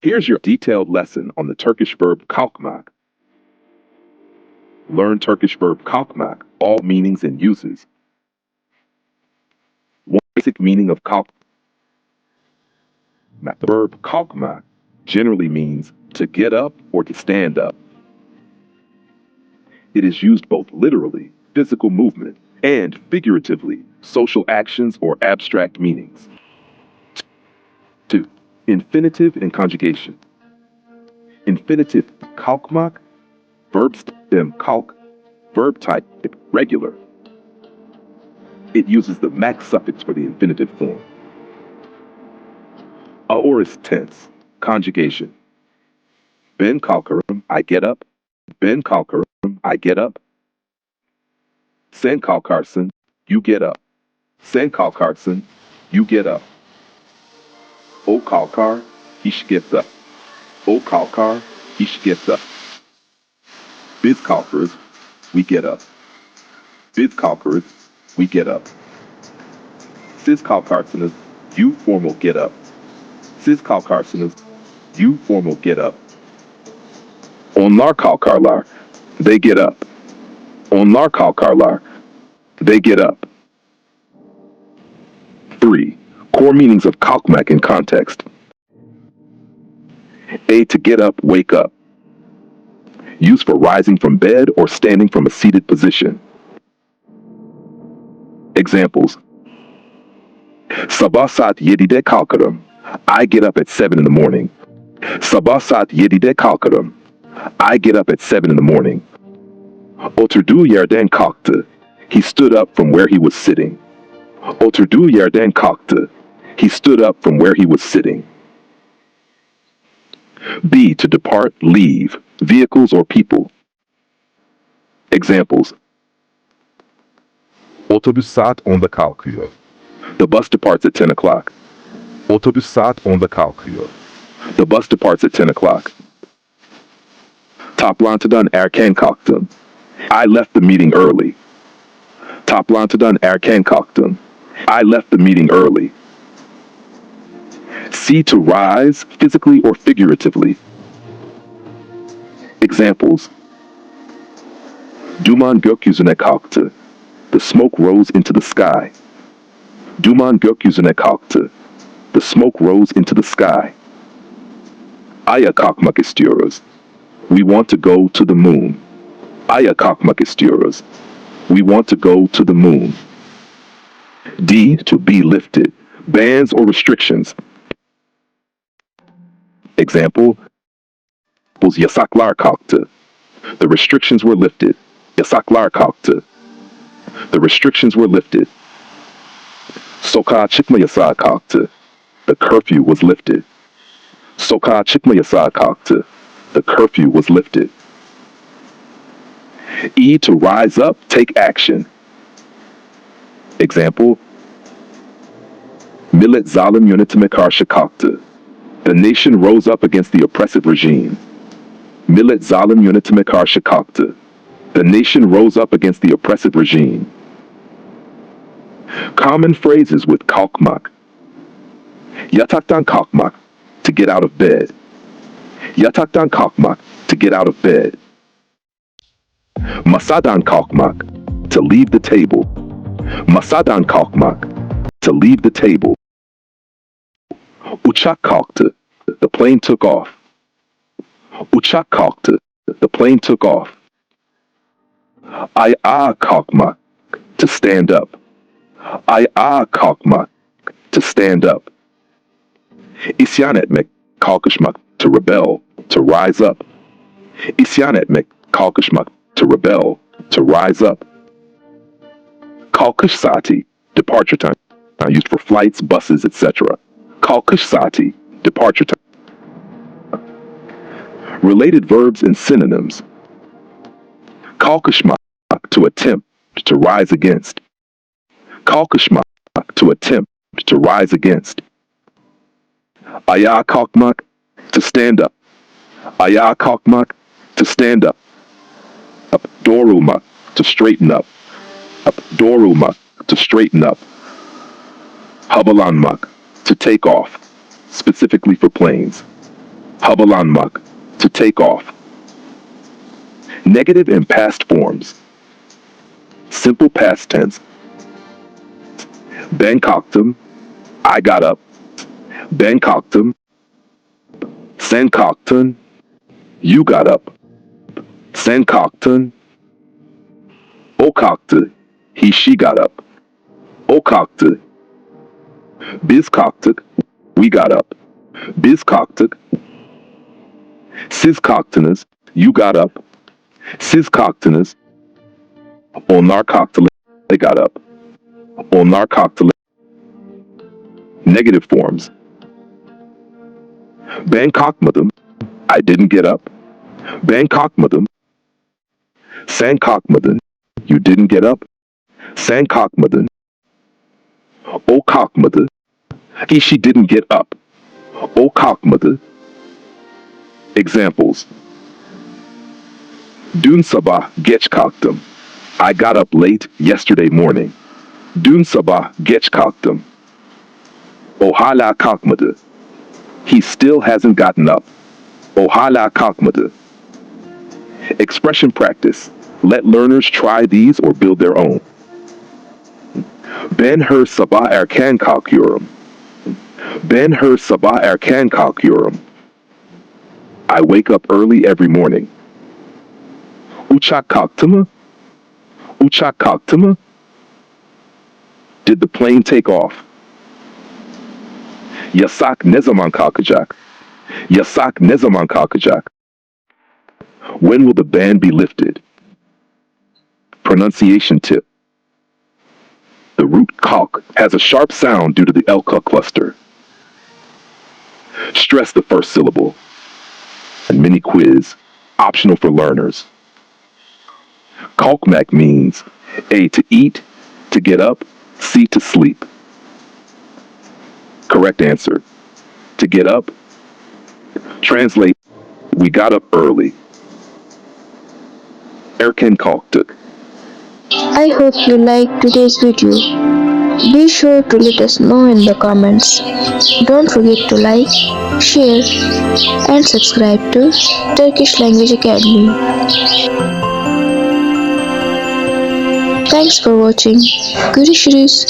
Here's your detailed lesson on the Turkish verb kalkmak. Learn Turkish verb kalkmak, all meanings and uses. One basic meaning of kalkmak. The verb kalkmak generally means to get up or to stand up. It is used both literally, physical movement, and figuratively, social actions or abstract meanings. 2. Infinitive and conjugation. Infinitive kalkmak, verb stem kalk, verb type regular. It uses the mak suffix for the infinitive form. Aorist tense, conjugation. Ben kalkarım, I get up. Ben kalkarım, I get up. Sen kalkarsın, you get up. Sen kalkarsın, you get up. O kalkar, he gets up. O kalkar, he gets up. Biz kalkarız, we get up. Biz kalkarız, we get up. Siz kalkarsınız, you formal get up. Siz kalkarsınız, you formal get up. Onlar kalkarlar, they get up. Onlar kalkarlar, they get up. 3. Core meanings of kalkmak in context. A. To get up, wake up. Used for rising from bed or standing from a seated position. Examples. Sabah saat 7'de kalkarım. I get up at 7 in the morning. Sabah saat 7'de kalkarım. I get up at 7 in the morning. Oturduğu yerden kalktı. He stood up from where he was sitting. Oturduğu yerden kalktı. He stood up from where he was sitting. B. To depart, leave, vehicles or people. Examples. Otobüs saat 10'da kalkıyor. The bus departs at 10 o'clock. Otobüs saat 10'da kalkıyor. The bus departs at 10 o'clock. Toplantıdan erken kalktım. I left the meeting early. Toplantıdan erken kalktım. I left the meeting early. C. To rise, physically or figuratively. Examples. Duman gökyüzüne kalktı. The smoke rose into the sky. Duman gökyüzüne kalktı. The smoke rose into the sky. Aya kalkmak istiyoruz. We want to go to the moon. Aya kalkmak istiyoruz. We want to go to the moon. D. To be lifted. Bans or restrictions. Example. Yasaklar kalktı. The restrictions were lifted. Yasaklar kalktı. The restrictions were lifted. Sokağa çıkma yasağı kalktı. The curfew was lifted. Sokağa çıkma yasağı kalktı. The curfew was lifted. E. To rise up, take action. Example. Millet zalim yönetime karşı kalktı. The nation rose up against the oppressive regime. Millet zalim yönetime karşı kalktı. The nation rose up against the oppressive regime. Common phrases with kalkmak. Yataktan kalkmak, to get out of bed. Yataktan kalkmak, to get out of bed. Masadan kalkmak, to leave the table. Masadan kalkmak, to leave the table. Uçak kalktı, the plane took off. Uçak kalktı, the plane took off. Ayağa kalkmak, to stand up. Ayağa kalkmak, to stand up. İsyan etmek, kalkışmak, to rebel, to rise up. İsyan etmek, kalkışmak, to rebel, to rise up. Kalkış saati, departure time, used for flights, buses, etc. Kalkış saati, departure time. Related verbs and synonyms. Kalkışmak, to attempt, to rise against. Kalkışmak, to attempt, to rise against. Ayağa kalkmak, to stand up. Ayağa kalkmak, to stand up. Doğrulmak, to straighten up. Doğrulmak, to straighten up. Havalanmak, to take off, specifically for planes. Havalanmak, to take off. Negative and past forms. Simple past tense. Ben kalktım, I got up. Ben kalktım, sen kalktın, you got up. Sen kalktın, o kalktı, he she got up. O kalktı, biz kalktık, we got up. Biz kalktık, siz kalktınız, you got up. Siz kalktınız, onlar kalktılar, they got up. Onlar kalktılar. Negative forms. Ben kalkmadım, I didn't get up. Ben kalkmadım, sen kalkmadın, you didn't get up. Sen kalkmadın, o kalkmadı, he she didn't get up. O kalkmadı. Examples. Dün sabah geç kalktım. I got up late yesterday morning. Dün sabah geç kalktım. O hala kalkmadı. He still hasn't gotten up. O hala kalkmadı. Expression practice. Let learners try these or build their own. Ben her sabah erken kalkıyorum. Ben her sabah erken kalkıyorum. I wake up early every morning. Uçak kalktı mı? Uçak kalktı mı? Did the plane take off? Yasak ne zaman kalkacak? Yasak ne zaman kalkacak? When will the ban be lifted? Pronunciation tip. The root kalk has a sharp sound due to the LK cluster. Stress the first syllable. A mini quiz, optional for learners. Kalkmak means A, to eat, to get up, C, to sleep. Correct answer. To get up. Translate, we got up early. Erken kalktık. I hope you liked today's video. Be sure to let us know in the comments. Don't forget to like, share and subscribe to Turkish Language Academy. Thanks for watching. Görüşürüz.